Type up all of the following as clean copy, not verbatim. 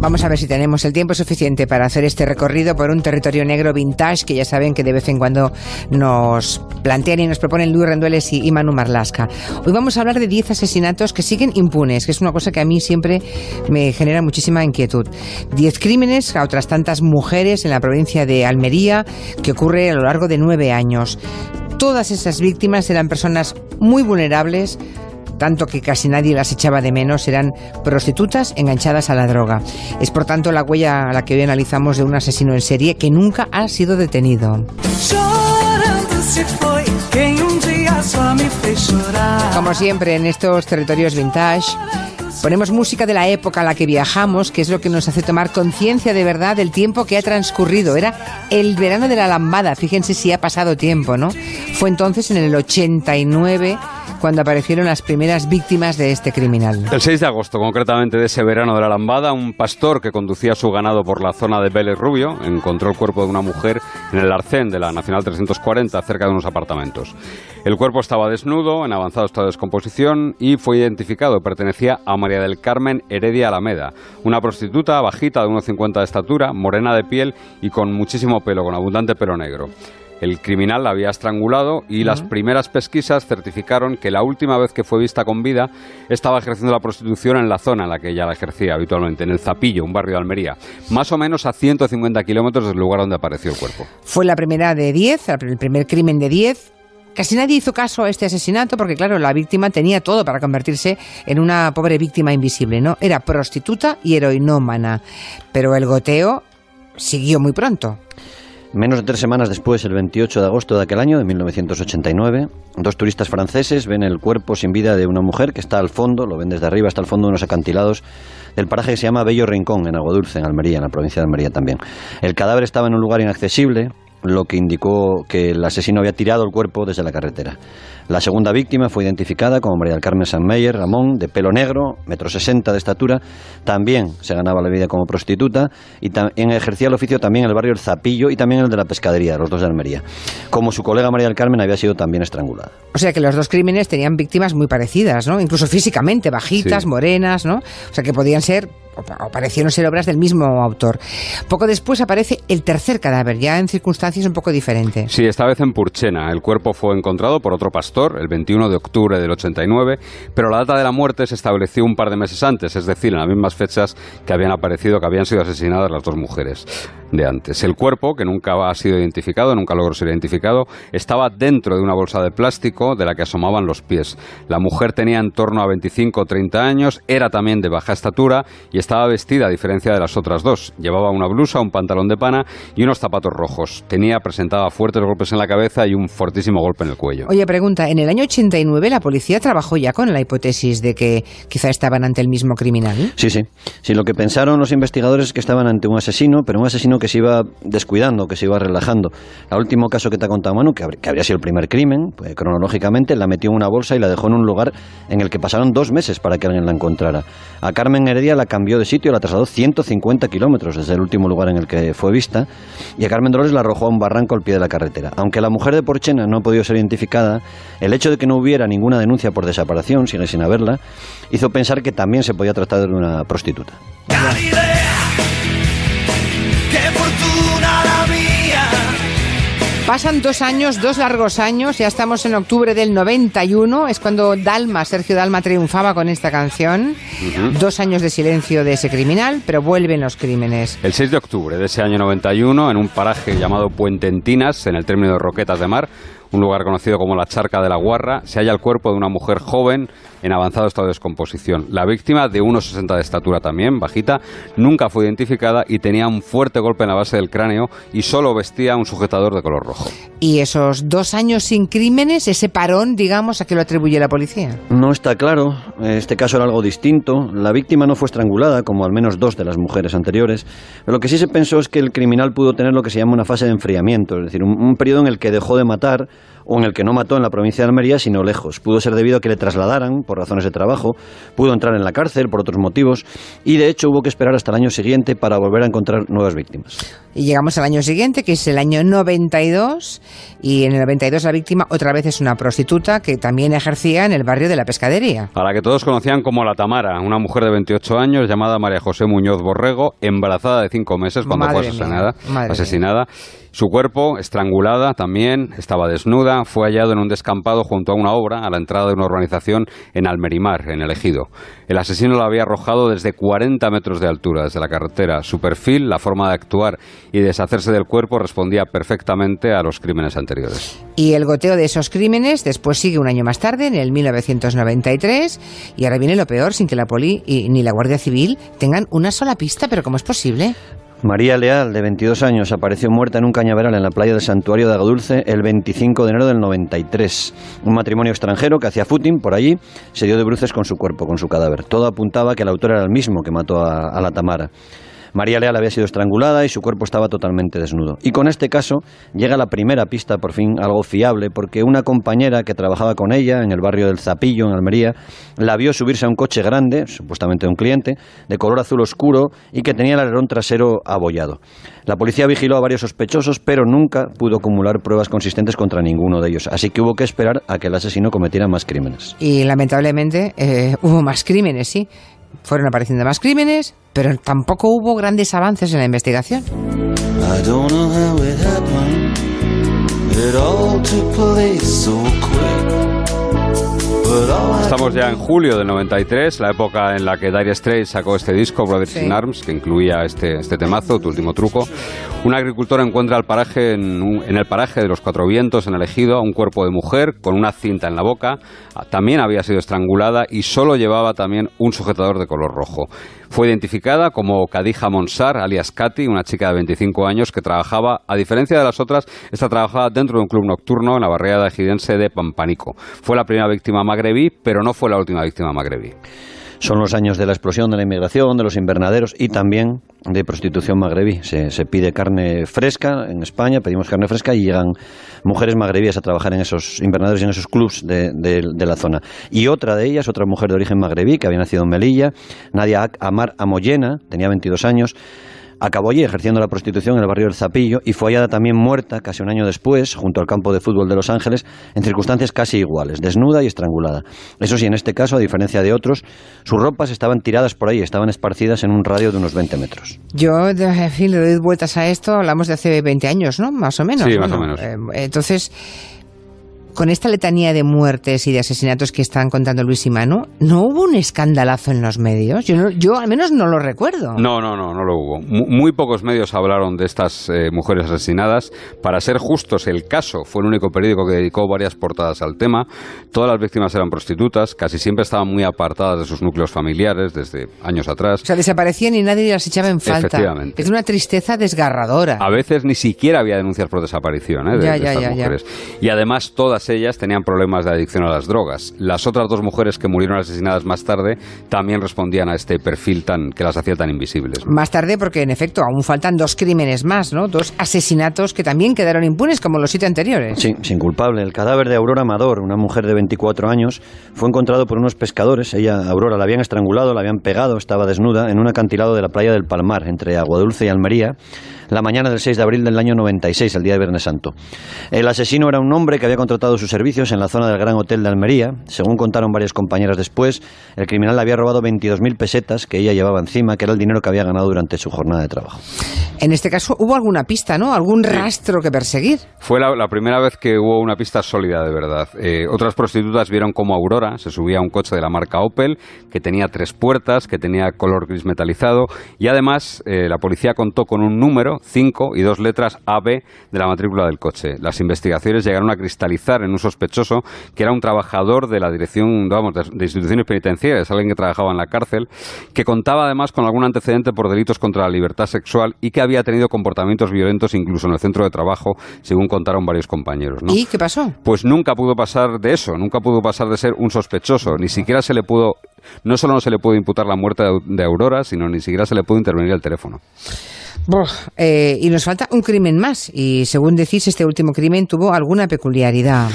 Vamos a ver si tenemos el tiempo suficiente para hacer este recorrido por un territorio negro vintage que ya saben que de vez en cuando nos plantean y nos proponen Luis Rendueles y Manu Marlaska. Hoy vamos a hablar de 10 asesinatos que siguen impunes, que es una cosa que a mí siempre me genera muchísima inquietud. 10 crímenes a otras tantas mujeres en la provincia de Almería que ocurre a lo largo de 9 años. Todas esas víctimas eran personas muy vulnerables, tanto que casi nadie las echaba de menos, eran prostitutas enganchadas a la droga. Es por tanto la huella a la que hoy analizamos de un asesino en serie que nunca ha sido detenido. Como siempre en estos territorios vintage, ponemos música de la época a la que viajamos, que es lo que nos hace tomar conciencia de verdad del tiempo que ha transcurrido. Era el verano de la lambada, fíjense si ha pasado tiempo, ¿no? Fue entonces en el 89 cuando aparecieron las primeras víctimas de este criminal. El 6 de agosto, concretamente de ese verano de la lambada, un pastor que conducía su ganado por la zona de Vélez Rubio encontró el cuerpo de una mujer en el arcén de la Nacional 340, cerca de unos apartamentos. El cuerpo estaba desnudo, en avanzado estado de descomposición, y fue identificado. Pertenecía a María del Carmen Heredia Alameda, una prostituta bajita de 1,50 de estatura, morena de piel y con muchísimo pelo, con abundante pelo negro. El criminal la había estrangulado y las primeras pesquisas certificaron que la última vez que fue vista con vida estaba ejerciendo la prostitución en la zona en la que ella la ejercía habitualmente, en el Zapillo, un barrio de Almería, más o menos a 150 kilómetros del lugar donde apareció el cuerpo. Fue la primera de 10, el primer crimen de 10. Casi nadie hizo caso a este asesinato porque, claro, la víctima tenía todo para convertirse en una pobre víctima invisible, ¿no? Era prostituta y heroinómana, pero el goteo siguió muy pronto. Menos de 3 semanas después, el 28 de agosto de aquel año, de 1989, 2 turistas franceses ven el cuerpo sin vida de una mujer que está al fondo, lo ven desde arriba, está al fondo de unos acantilados del paraje que se llama Bello Rincón, en Aguadulce, en Almería, en la provincia de Almería también. El cadáver estaba en un lugar inaccesible, lo que indicó que el asesino había tirado el cuerpo desde la carretera. La segunda víctima fue identificada como María del Carmen Sanmeyer Ramón, de pelo negro, 1,60 m de estatura. También se ganaba la vida como prostituta y ejercía el oficio también en el barrio El Zapillo y también el de la pescadería, los dos de Almería. Como su colega María del Carmen había sido también estrangulada. O sea que los dos crímenes tenían víctimas muy parecidas, ¿no? Incluso físicamente, bajitas, sí, morenas, ¿no? O sea que podían ser o parecieron ser obras del mismo autor. Poco después aparece el tercer cadáver, ya en circunstancias un poco diferentes. Sí, esta vez en Purchena. El cuerpo fue encontrado por otro pastor el 21 de octubre del 89, pero la data de la muerte se estableció un par de meses antes, es decir, en las mismas fechas que habían aparecido, que habían sido asesinadas las dos mujeres de antes. El cuerpo, que nunca ha sido identificado, nunca logró ser identificado, estaba dentro de una bolsa de plástico de la que asomaban los pies. La mujer tenía en torno a 25 o 30 años, era también de baja estatura y estaba vestida, a diferencia de las otras dos. Llevaba una blusa, un pantalón de pana y unos zapatos rojos. Presentaba fuertes golpes en la cabeza y un fortísimo golpe en el cuello. Oye, pregunta, ¿en el año 89 la policía trabajó ya con la hipótesis de que quizá estaban ante el mismo criminal? Sí. Sí, lo que pensaron los investigadores es que estaban ante un asesino, pero un asesino que se iba descuidando, que se iba relajando. El último caso que te ha contado Manu, que habría sido el primer crimen, pues, cronológicamente, la metió en una bolsa y la dejó en un lugar en el que pasaron 2 meses para que alguien la encontrara. A Carmen Heredia la cambió de sitio, la trasladó 150 kilómetros desde el último lugar en el que fue vista, y a Carmen Dolores la arrojó a un barranco al pie de la carretera. Aunque la mujer de Purchena no ha podido ser identificada, el hecho de que no hubiera ninguna denuncia por desaparición, sigue sin haberla, hizo pensar que también se podía tratar de una prostituta. Pasan 2 años, 2 largos años, ya estamos en octubre del 91, es cuando Sergio Dalma triunfaba con esta canción. 2 años de silencio de ese criminal, pero vuelven los crímenes. El 6 de octubre de ese año 91, en un paraje llamado Puente Entinas, en el término de Roquetas de Mar, un lugar conocido como la Charca de la Guarra, se halla el cuerpo de una mujer joven en avanzado estado de descomposición. La víctima, de 1,60 de estatura también, bajita, nunca fue identificada y tenía un fuerte golpe en la base del cráneo y solo vestía un sujetador de color rojo. ¿Y esos 2 años sin crímenes, ese parón, digamos, a qué lo atribuye la policía? No está claro. Este caso era algo distinto. La víctima no fue estrangulada, como al menos 2 de las mujeres anteriores. Pero lo que sí se pensó es que el criminal pudo tener lo que se llama una fase de enfriamiento, es decir, un periodo en el que dejó de matar o en el que no mató en la provincia de Almería, sino lejos. Pudo ser debido a que le trasladaran por razones de trabajo, pudo entrar en la cárcel por otros motivos y de hecho hubo que esperar hasta el año siguiente para volver a encontrar nuevas víctimas. Y llegamos al año siguiente, que es el año 92, y en el 92 la víctima otra vez es una prostituta que también ejercía en el barrio de La Pescadería. A la que todos conocían como la Tamara, una mujer de 28 años llamada María José Muñoz Borrego, embarazada de 5 meses cuando fue asesinada. Su cuerpo, estrangulada también, estaba desnuda, fue hallado en un descampado junto a una obra a la entrada de una urbanización en Almerimar, en el Ejido. El asesino la había arrojado desde 40 metros de altura, desde la carretera. Su perfil, la forma de actuar y deshacerse del cuerpo respondía perfectamente a los crímenes anteriores. Y el goteo de esos crímenes después sigue un año más tarde, en el 1993, y ahora viene lo peor, sin que la poli ni la Guardia Civil tengan una sola pista. ¿Pero cómo es posible? María Leal, de 22 años, apareció muerta en un cañaveral en la playa del Santuario de Agadulce el 25 de enero del 93. Un matrimonio extranjero que hacía footing por allí se dio de bruces con su cuerpo, con su cadáver. Todo apuntaba a que el autor era el mismo que mató a la Tamara. María Leal había sido estrangulada y su cuerpo estaba totalmente desnudo. Y con este caso llega la primera pista, por fin, algo fiable, porque una compañera que trabajaba con ella en el barrio del Zapillo, en Almería, la vio subirse a un coche grande, supuestamente de un cliente, de color azul oscuro y que tenía el alerón trasero abollado. La policía vigiló a varios sospechosos, pero nunca pudo acumular pruebas consistentes contra ninguno de ellos. Así que hubo que esperar a que el asesino cometiera más crímenes. Y lamentablemente hubo más crímenes, sí. Fueron apareciendo más crímenes, pero tampoco hubo grandes avances en la investigación. Estamos ya en julio del 93, la época en la que Dire Straits sacó este disco, Brothers in Arms, que incluía este temazo, Tu último truco. Un agricultor encuentra en el paraje de los Cuatro Vientos, en el Ejido, a un cuerpo de mujer con una cinta en la boca. También había sido estrangulada y solo llevaba también un sujetador de color rojo. Fue identificada como Khadija Monsar, alias Katy, una chica de 25 años que trabajaba, a diferencia de las otras, esta trabajaba dentro de un club nocturno en la barriada ejidense de Pampanico. Fue la primera víctima magrebí, pero no fue la última víctima magrebí. Son los años de la explosión de la inmigración, de los invernaderos y también de prostitución magrebí. Se pide carne fresca en España, pedimos carne fresca y llegan mujeres magrebíes a trabajar en esos invernaderos y en esos clubs de la zona. Y otra de ellas, otra mujer de origen magrebí que había nacido en Melilla, Nadia Amar Amoyena, tenía 22 años, acabó allí ejerciendo la prostitución en el barrio del Zapillo y fue hallada también muerta casi un año después junto al campo de fútbol de Los Ángeles en circunstancias casi iguales, desnuda y estrangulada. Eso sí, en este caso, a diferencia de otros, sus ropas estaban tiradas por ahí, estaban esparcidas en un radio de unos 20 metros. Yo, en fin, le doy vueltas a esto, hablamos de hace 20 años, ¿no? Más o menos. Sí, más o menos. Entonces, con esta letanía de muertes y de asesinatos que están contando Luis y Manu, ¿no hubo un escandalazo en los medios? Yo al menos no lo recuerdo. No lo hubo. Muy pocos medios hablaron de estas mujeres asesinadas. Para ser justos, El Caso fue el único periódico que dedicó varias portadas al tema. Todas las víctimas eran prostitutas, casi siempre estaban muy apartadas de sus núcleos familiares desde años atrás. O sea, desaparecían y nadie las echaba en falta. Efectivamente. Es una tristeza desgarradora. A veces ni siquiera había denuncias por desaparición de estas mujeres. Y además todas ellas tenían problemas de adicción a las drogas. Las otras dos mujeres que murieron asesinadas más tarde también respondían a este perfil que las hacía tan invisibles, ¿no? Más tarde, porque en efecto aún faltan 2 crímenes más, ¿no? 2 asesinatos que también quedaron impunes, como los 7 anteriores. Sí, sin culpable. El cadáver de Aurora Amador, una mujer de 24 años, fue encontrado por unos pescadores. Ella, Aurora, la habían estrangulado, la habían pegado, estaba desnuda en un acantilado de la playa del Palmar, entre Aguadulce y Almería, la mañana del 6 de abril del año 96, el día de Viernes Santo. El asesino era un hombre que había contratado sus servicios en la zona del Gran Hotel de Almería. Según contaron varias compañeras después, el criminal le había robado 22.000 pesetas que ella llevaba encima, que era el dinero que había ganado durante su jornada de trabajo. En este caso hubo alguna pista, ¿no? Algún rastro que perseguir. Fue la primera vez que hubo una pista sólida de verdad. Otras prostitutas vieron cómo Aurora se subía a un coche de la marca Opel, que tenía 3 puertas, que tenía color gris metalizado, y además la policía contó con un número, 5 y 2 letras AB de la matrícula del coche. Las investigaciones llegaron a cristalizar en un sospechoso que era un trabajador de la dirección, de instituciones penitenciarias, alguien que trabajaba en la cárcel, que contaba además con algún antecedente por delitos contra la libertad sexual y que había tenido comportamientos violentos incluso en el centro de trabajo, según contaron varios compañeros, ¿no? ¿Y qué pasó? Pues nunca pudo pasar de eso, nunca pudo pasar de ser un sospechoso, ni siquiera se le pudo, no solo no se le pudo imputar la muerte de Aurora, sino ni siquiera se le pudo intervenir el teléfono. Y nos falta un crimen más. Y según decís, este último crimen tuvo alguna peculiaridad.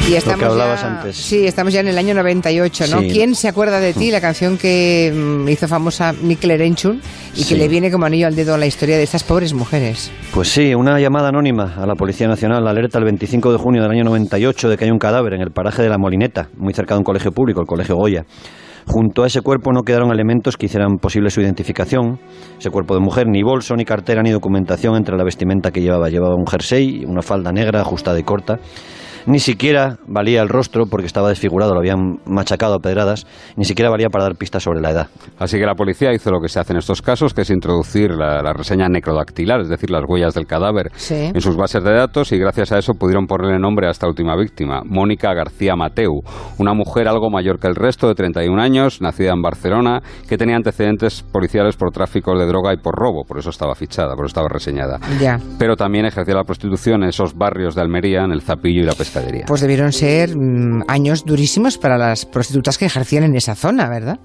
Y estamos lo que hablabas ya, antes. Sí, estamos ya en el año 98, ¿no? Sí. ¿Quién se acuerda de ti? La canción que hizo famosa Mikel Erenchun y que le viene como anillo al dedo a la historia de estas pobres mujeres. Pues sí, una llamada anónima a la Policía Nacional alerta el 25 de junio del año 98 de que hay un cadáver en el paraje de La Molineta, muy cerca de un colegio público, el Colegio Goya. Junto a ese cuerpo no quedaron elementos que hicieran posible su identificación. Ese cuerpo de mujer, ni bolso, ni cartera, ni documentación entre la vestimenta que llevaba. Llevaba un jersey, una falda negra ajustada y corta. Ni siquiera valía el rostro porque estaba desfigurado, lo habían machacado a pedradas, ni siquiera valía para dar pistas sobre la edad. Así que la policía hizo lo que se hace en estos casos, que es introducir la reseña necrodactilar, es decir, las huellas del cadáver en sus bases de datos, y gracias a eso pudieron ponerle nombre a esta última víctima, Mónica García Mateu, una mujer algo mayor que el resto, de 31 años, nacida en Barcelona, que tenía antecedentes policiales por tráfico de droga y por robo, por eso estaba fichada, por eso estaba reseñada. Ya. Pero también ejercía la prostitución en esos barrios de Almería, en el Zapillo y la Pescadería. Pues debieron ser años durísimos para las prostitutas que ejercían en esa zona, ¿verdad?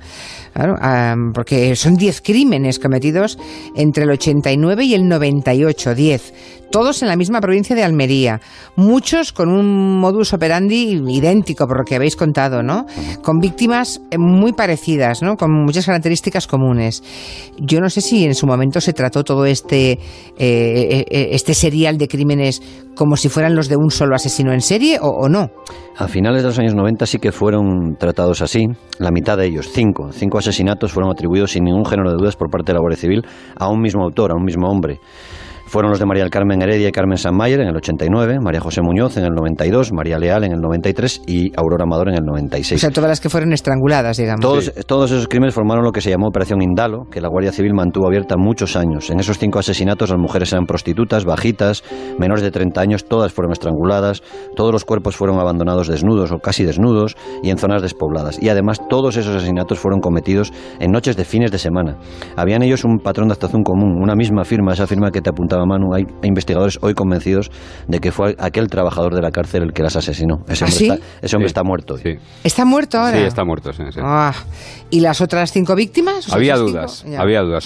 Claro, porque son 10 crímenes cometidos entre el 89 y el 98, 10. Todos en la misma provincia de Almería. Muchos con un modus operandi idéntico, por lo que habéis contado, ¿no? Con víctimas muy parecidas, ¿no? Con muchas características comunes. Yo no sé si en su momento se trató todo este serial de crímenes como si fueran los de un solo asesino en serie o no. A finales de los años 90 sí que fueron tratados así. La mitad de ellos, 5 asesinatos, fueron atribuidos sin ningún género de dudas por parte de la Guardia Civil a un mismo autor, a un mismo hombre. Fueron los de María del Carmen Heredia y Carmen Sanmayer en el 89, María José Muñoz en el 92, María Leal en el 93 y Aurora Amador en el 96. O sea, todas las que fueron estranguladas, digamos. Todos esos crímenes formaron lo que se llamó Operación Indalo, que la Guardia Civil mantuvo abierta muchos años. En esos 5 asesinatos las mujeres eran prostitutas, bajitas, menores de 30 años, todas fueron estranguladas, todos los cuerpos fueron abandonados desnudos o casi desnudos y en zonas despobladas. Y además todos esos asesinatos fueron cometidos en noches de fines de semana. Habían ellos un patrón de actuación común, una misma firma, esa firma que te apuntaba Manu. Hay investigadores hoy convencidos de que fue aquel trabajador de la cárcel el que las asesinó. Ese hombre está muerto. Sí. ¿Está muerto ahora? Sí, está muerto, sí. ¿Y las otras 5 víctimas? Había dudas.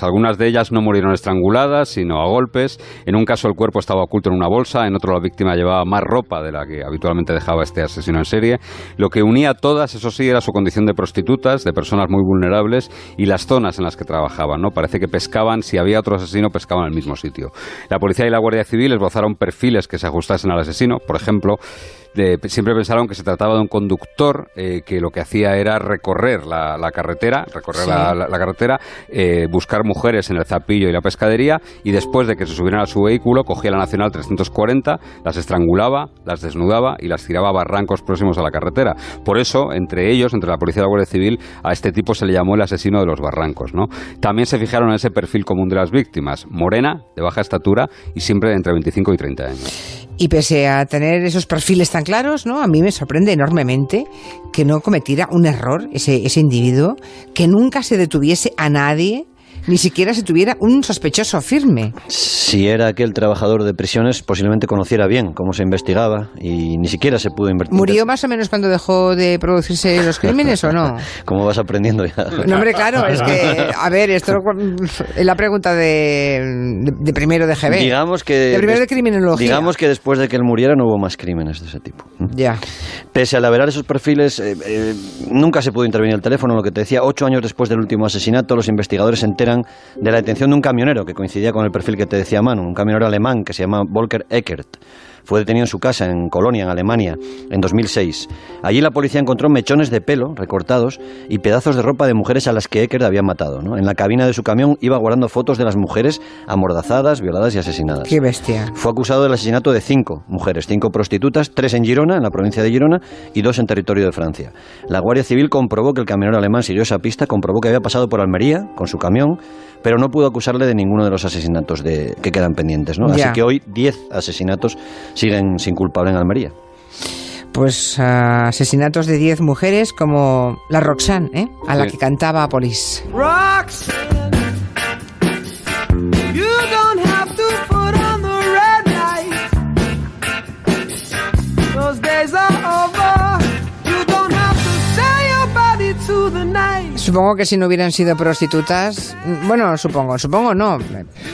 Algunas de ellas no murieron estranguladas, sino a golpes. En un caso el cuerpo estaba oculto en una bolsa, en otro la víctima llevaba más ropa de la que habitualmente dejaba este asesino en serie. Lo que unía a todas, eso sí, era su condición de prostitutas, de personas muy vulnerables y las zonas en las que trabajaban, ¿no? Parece que pescaban, si había otro asesino, pescaban en el mismo sitio. La policía y la Guardia Civil esbozaron perfiles que se ajustasen al asesino. Por ejemplo, siempre pensaron que se trataba de un conductor que lo que hacía era recorrer la carretera, buscar mujeres en el Zapillo y la Pescadería, y después de que se subieran a su vehículo, cogía la Nacional 340, las estrangulaba, las desnudaba y las tiraba a barrancos próximos a la carretera. Por eso, entre la policía y la Guardia Civil, a este tipo se le llamó el asesino de los barrancos, ¿no? También se fijaron en ese perfil común de las víctimas: morena, de baja estatura y siempre de entre 25 y 30 años. Y pese a tener esos perfiles tan claros, ¿no? A mí me sorprende enormemente que no cometiera un error ese individuo, que nunca se detuviese a nadie, ni siquiera se tuviera un sospechoso firme. Si era aquel trabajador de prisiones, posiblemente conociera bien cómo se investigaba y ni siquiera se pudo investigar. ¿Murió más o menos cuando dejó de producirse los crímenes o no? ¿Cómo vas aprendiendo ya? No, hombre, claro, es que, a ver, esto es la pregunta de primero de GB. Digamos que de primero de criminología. Digamos que después de que él muriera no hubo más crímenes de ese tipo. Ya. Pese a elaborar esos perfiles, nunca se pudo intervenir el teléfono. Lo que te decía, 8 años después del último asesinato, los investigadores se enteran de la detención de un camionero que coincidía con el perfil que te decía Manu, un camionero alemán que se llama Volker Eckert. Fue detenido en su casa en Colonia, en Alemania, en 2006. Allí la policía encontró mechones de pelo recortados y pedazos de ropa de mujeres a las que Eckert había matado, ¿no? En la cabina de su camión iba guardando fotos de las mujeres amordazadas, violadas y asesinadas. ¡Qué bestia! Fue acusado del asesinato de 5 mujeres, 5 prostitutas, 3 en Girona, en la provincia de Girona, y 2 en territorio de Francia. La Guardia Civil comprobó que el camionero alemán siguió esa pista, comprobó que había pasado por Almería con su camión, pero no pudo acusarle de ninguno de los asesinatos que quedan pendientes, ¿no? Así que hoy 10 asesinatos siguen sin culpable en Almería. Pues asesinatos de 10 mujeres como la Roxanne, a la que cantaba Police. Rocks, you don't have to put on the red light. Those days are over. You don't Supongo que si no hubieran sido prostitutas, bueno, supongo no.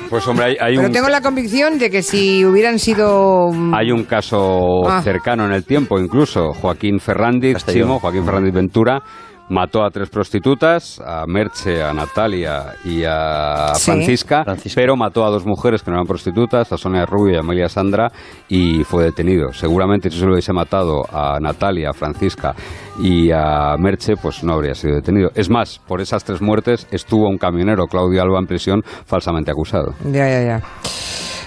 Pues hombre, hay Pero tengo la convicción de que si hubieran sido... Hay un caso cercano en el tiempo, incluso. Joaquín Ferrandiz Ventura mató a 3 prostitutas, a Merche, a Natalia y a Francisca, pero mató a 2 mujeres que no eran prostitutas, a Sonia Rubio y a Amelia Sandra, y fue detenido. Seguramente si se lo hubiese matado a Natalia, a Francisca y a Merche, pues no habría sido detenido. Es más, por esas 3 muertes estuvo un camionero, Claudio Alba, en prisión falsamente acusado. Ya.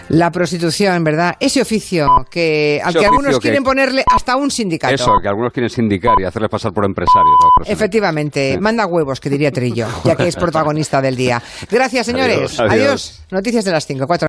La prostitución, ¿verdad? Ese oficio al que algunos quieren ponerle hasta un sindicato. Eso, que algunos quieren sindicar y hacerles pasar por empresarios. Efectivamente, sí. Manda huevos, que diría Trillo, ya que es protagonista del día. Gracias, señores. Adiós. Noticias de las 5:04.